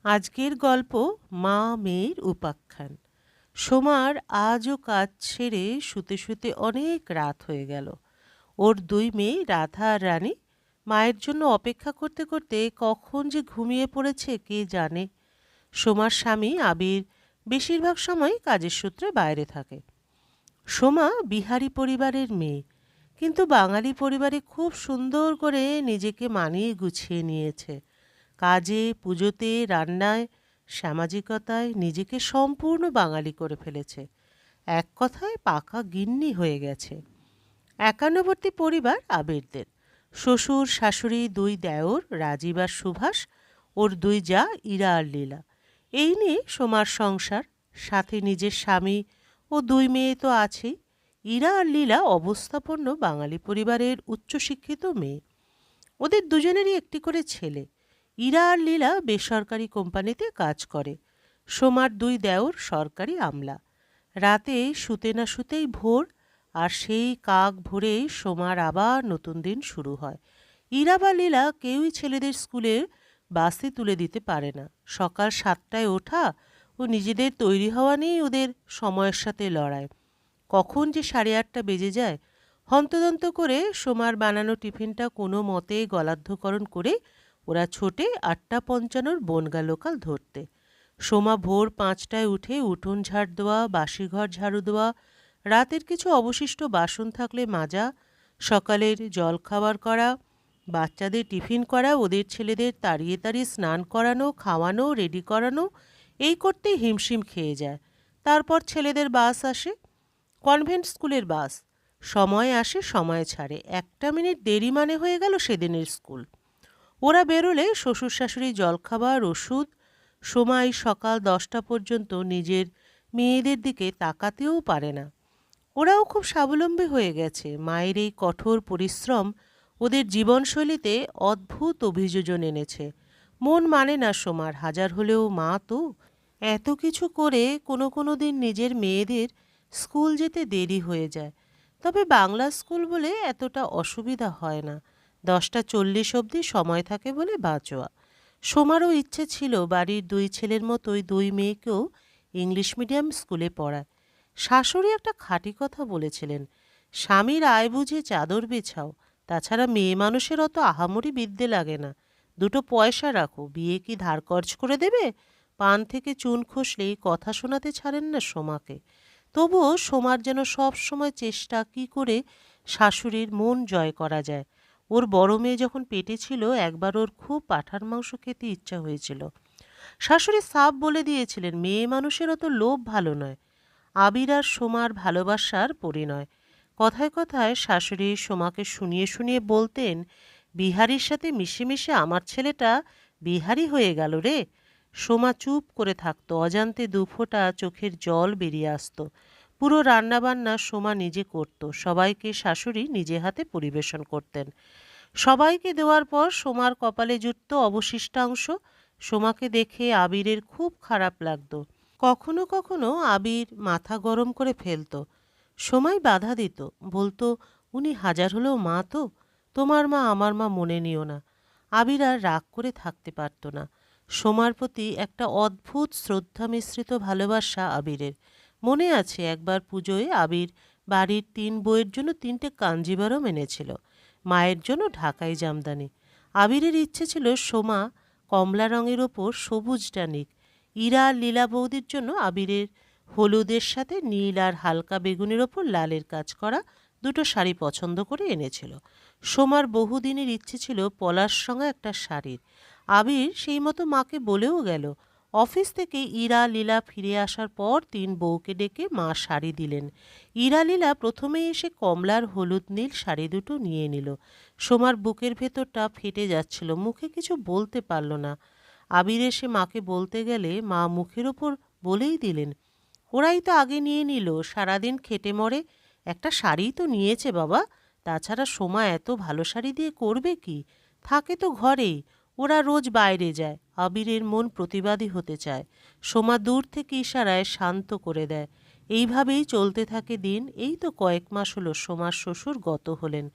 আজকের গল্প মা মেয়ের উপাখ্যান। সোমার আজও কাজ ছেড়ে শুতে শুতে অনেক রাত হয়ে গেল। ওর দুই মেয়ে রাধা আর রানী মায়ের জন্য অপেক্ষা করতে করতে কখন যে ঘুমিয়ে পড়েছে কে জানে। সোমার স্বামী আবির বেশিরভাগ সময় কাজের সূত্রে বাইরে থাকে। সোমা বিহারি পরিবারের মেয়ে, কিন্তু বাঙালি পরিবারে খুব সুন্দর করে নিজেকে মানিয়ে গুছিয়ে নিয়েছে। কাজে, পুজোতে, রান্নায়, সামাজিকতায় নিজেকে সম্পূর্ণ বাঙালি করে ফেলেছে। এক কথায় পাকা গিন্নি হয়ে গেছে। একান্নবর্তী পরিবার আবিরদের। শ্বশুর শাশুড়ি, দুই দেওর রাজীব আর সুভাষ, ওর দুই জা ইরা আর লীলা। এই নিয়ে সোমার সংসার, সাথে নিজের স্বামী ও দুই মেয়ে তো আছেই। ইরা আর লীলা অবস্থাপন্ন বাঙালি পরিবারের উচ্চশিক্ষিত মেয়ে। ওদের দুজনেরই একটি করে ছেলে। ইরা আর লীলা বেসরকারি কোম্পানিতে কাজ করে। সোমার দুই দেওর সরকারি আমলা। রাতে শুতে না শুতেই ভোর, আর সেই কাক ভোরেই সোমার আবার নতুন দিন শুরু হয়। ইরা বা লীলা কেউই ছেলেদের স্কুলের বাসে তুলে দিতে পারে না। সকাল 7টায় ওঠা ও নিজেদের তৈরি হওয়া নিয়েই ওদের সময়ের সাথে লড়াই। কখন যে 8:30 বেজে যায়, হন্তদন্ত করে সোমার বানানো টিফিনটা কোনো মতে গলাধ্যকরণ করে ওরা ছোটে 8:55 বনগা লোকাল ধরতে। সোমা ভোর 5টায় উঠে উঠোন ঝাড় দেওয়া, বাসিঘর ঝাড়ু দেওয়া, রাতের কিছু অবশিষ্ট বাসন থাকলে মাজা, সকালের জলখাবার করা, বাচ্চাদের টিফিন করা, ওদের ছেলেদের তাড়িয়ে তাড়িয়ে স্নান করানো, খাওয়ানো, রেডি করানো, এই করতেই হিমশিম খেয়ে যায়। তারপর ছেলেদের বাস আসে, কনভেন্ট স্কুলের বাস। সময় আসে, সময় ছাড়ে। 1 মিনিট দেরি মানে হয়ে গেল সেদিনের স্কুল। ওরা বেরোলে শ্বশুর শাশুড়ি জলখাবার, ওষুধ। সময় সকাল 10টা পর্যন্ত নিজের মেয়েদের দিকে তাকাতেও পারে না। ওরাও খুব স্বাবলম্বী হয়ে গেছে। মায়ের এই কঠোর পরিশ্রম ওদের জীবনশৈলীতে অদ্ভুত অভিযোজন এনেছে। মন মানে না সোমার, হাজার হলেও মা তো। এত কিছু করে কোনো দিন নিজের মেয়েদের স্কুল যেতে দেরি হয়ে যায়। তবে বাংলা স্কুল বলে এতটা অসুবিধা হয় না। 10টা 40 অবধি সময় থাকে বলে বাঁচোয়া। সোমারও ইচ্ছে ছিল বাড়ির দুই ছেলের মতোই দুই মেয়েকেও ইংলিশ মিডিয়াম স্কুলে পড়ায়। শাশুড়ি একটা খাঁটি কথা বলেছিলেন, স্বামীর আয় বুঝে চাদর বেছাও, তাছাড়া মেয়ে মানুষের অত আহামরি বিদ্যে লাগে না। দুটো পয়সা রাখো, বিয়ে কি ধার কর্জ করে দেবে? পান থেকে চুন খসলেই কথা শোনাতে ছাড়েন না সোমাকে। তবুও সোমার যেন সব সময় চেষ্টা কি করে শাশুড়ির মন জয় করা যায়। ওর বড় মেয়ে যখন পেটে ছিল একবার ওর খুব পাঁঠার মাংস খেতে ইচ্ছা হয়েছিল। শাশুড়ি সাফ বলে দিয়েছিলেন মেয়ে মানুষের অত লোভ ভালো নয়, আবির আর সোমার ভালোবাসার পরিণয়। কথায় কথায় শাশুড়ি সোমাকে শুনিয়ে শুনিয়ে বলতেন, বিহারীর সাথে মিশে মিশে আমার ছেলেটা বিহারি হয়ে গেল রে। সোমা চুপ করে থাকতো, অজান্তে দুফোঁটা চোখের জল বেরিয়ে আসতো। পুরো রান্নাবান্না সোমা নিজে করত, সবাইকে শাশুড়ি নিজে হাতে পরিবেশন করতেন। সবাইকে দেওয়ার পর সোমার কপালে জুটত অবশিষ্টাংশ। সোমাকে দেখে আবিরের খুব খারাপ লাগতো। কখনো কখনো আবির মাথা গরম করে ফেলত। সোমাই বাধা দিত, বলতো, উনি হাজার হলেও মা তো, তোমার মা আমার মা মনে নিও না। আবির আর রাগ করে থাকতে পারত না। সোমার প্রতি একটা অদ্ভুত শ্রদ্ধা মিশ্রিত ভালোবাসা আবিরের। মনে আছে একবার পুজোয় আবির বাড়ির 3 বউয়ের জন্য 3টে কাঞ্জিভারম এনেছিল, মায়ের জন্য ঢাকাই জামদানি। আবিরের ইচ্ছে ছিল সোমা কমলা রঙের ওপর সবুজটা নিক। ইরা আর লীলা বৌদির জন্য আবিরের হলুদের সাথে নীল আর হালকা বেগুনের ওপর লালের কাজ করা 2টো শাড়ি পছন্দ করে এনেছিল। সোমার বহুদিনের ইচ্ছে ছিল পলাশ সঙ্গে একটা শাড়ির। আবির সেই মতো মাকে বলেও গেল। অফিস থেকে ইরা লীলা ফিরে আসার পর 3 বউকে ডেকে মা শাড়ি দিলেন। ইরা লীলা প্রথমেই এসে কমলার হলুদ নীল শাড়ি দুটো নিয়ে নিল। সোমার বুকের ভেতরটা ফেটে যাচ্ছিল, মুখে কিছু বলতে পারল না। আবির এসে মাকে বলতে গেলে মা মুখের ওপর বলেই দিলেন, ওরাই তো আগে নিয়ে নিল, সারাদিন খেটে মরে, একটা শাড়িই তো নিয়েছে বাবা, তাছাড়া সোমা এত ভালো শাড়ি দিয়ে করবে কি, থাকে তো ঘরেই, ওরা রোজ বাইরে যায়। আবিরের মন প্রতিবাদী হতে চায়। সোমা দূর থেকে ইশারায় শান্ত করে দেয়। এইভাবেই চলতে থাকে দিন। এই তো কয়েক মাস হলো সোমার শ্বশুর গত হলেন।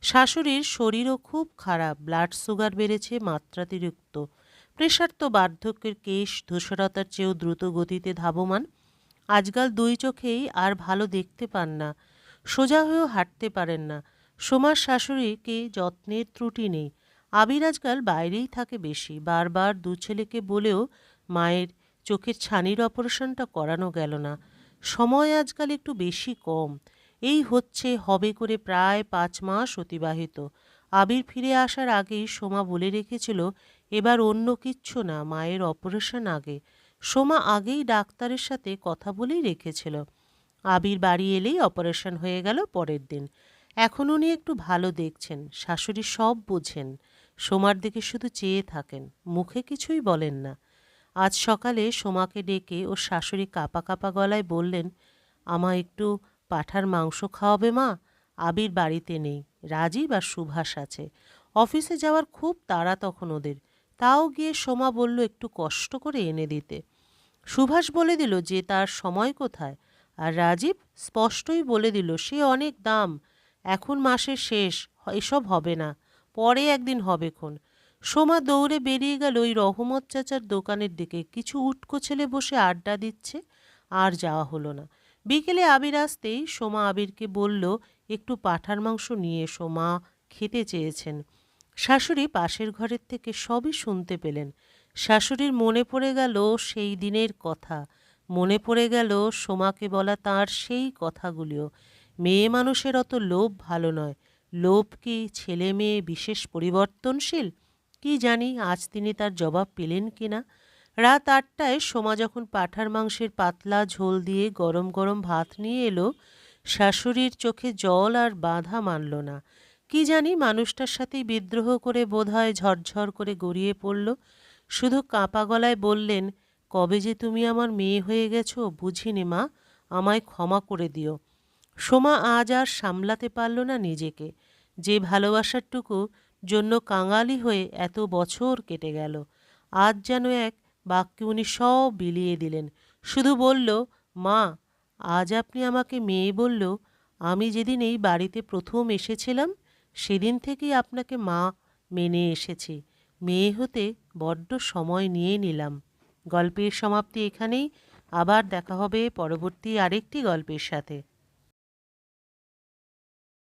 শাশুড়ির শরীরও খুব খারাপ, ব্লাড সুগার বেড়েছে মাত্রাতিরিক্ত। প্রেশার তো বার্ধক্যের কেশ, ধূসরতার চেয়েও দ্রুত গতিতে ধাবমান। আজকাল দুই চোখেই আর ভালো দেখতে পান না, সোজা হয়েও হাঁটতে পারেন না। সোমার শাশুড়িকে যত্নের ত্রুটি নেই। আবির আজকাল বাইরেই থাকে বেশি, বারবার দু ছেলেকে বলেও মায়ের চোখের ছানির অপারেশনটা করানো গেল না। সময় আজকাল একটু বেশি কম। এই হচ্ছে হবে করে প্রায় 5 মাস অতিবাহিত। আবির ফিরে আসার আগেই সোমা বলে রেখেছিল এবার অন্য কিচ্ছু না, মায়ের অপারেশন আগে। সোমা আগেই ডাক্তারের সাথে কথা বলেই রেখেছিল। আবির বাড়ি এলেই অপারেশন হয়ে গেল পরের দিন। এখন উনি একটু ভালো দেখছেন, শাশুড়ি সব বোঝেন, সোমার দিকে শুধু চেয়ে থাকেন, মুখে কিছুই বলেন না। আজ সকালে সোমাকে ডেকে ওর শাশুড়ি কাঁপা কাঁপা গলায় বললেন, আমায় একটু পাঁঠার মাংস খাওয়াবে মা? আবির বাড়িতে নেই, রাজীব আর সুভাষ আছে। অফিসে যাওয়ার খুব তাড়া তখন ওদের। তাও গিয়ে সোমা বলল একটু কষ্ট করে এনে দিতে। সুভাষ বলে দিল যে তার সময় কোথায়, আর রাজীব স্পষ্টই বলে দিল সে অনেক দাম, এখন মাসের শেষ, এসব হবে না, পরে একদিন হবেক্ষণ। সোমা দৌড়ে বেরিয়ে গেল ওই রহমত চাচার দোকানের দিকে। কিছু উটকো ছেলে বসে আড্ডা দিচ্ছে। আর যাওয়া হলো না। বিকেলে আবির আসতেই সোমা আবিরকে বলল একটু পাঁঠার মাংস নিয়ে এসো, মা খেতে চেয়েছেন। শাশুড়ি পাশের ঘরের থেকে সবই শুনতে পেলেন। শাশুড়ির মনে পড়ে গেল সেই দিনের কথা, মনে পড়ে গেল সোমাকে বলা তাঁর সেই কথাগুলিও। মেয়ে মানুষের অত লোভ ভালো নয়। লোভ কি ছেলে মেয়ে বিশেষ পরিবর্তনশীল? কি জানি আজ তিনি তার জবাব পেলেন কি না। রাত 8টায় সোমা যখন পাঁঠার মাংসের পাতলা ঝোল দিয়ে গরম গরম ভাত নিয়ে এলো, শাশুড়ির চোখে জল আর বাঁধা মানল না। কি জানি মানুষটার সাথেই বিদ্রোহ করে বোধহয় ঝরঝর করে গড়িয়ে পড়ল। শুধু কাঁপা গলায় বললেন, কবে যে তুমি আমার মেয়ে হয়ে গেছো বুঝিনি মা, আমায় ক্ষমা করে দিও। সোমা আজ আর সামলাতে পারল না নিজেকে। যে ভালোবাসারটুকু জন্য কাঙালি হয়ে এত বছর কেটে গেল, আজ যেন এক বাক্যে উনি সব বিলিয়ে দিলেন। শুধু বলল, মা, আজ আপনি আমাকে মেয়ে বলল, আমি যেদিন এই বাড়িতে প্রথম এসেছিলাম সেদিন থেকেই আপনাকে মা মেনে এসেছি। মেয়ে হতে বড্ড সময় নিয়ে নিলাম। গল্পের সমাপ্তি এখানেই। আবার দেখা হবে পরবর্তী আরেকটি গল্পের সাথে।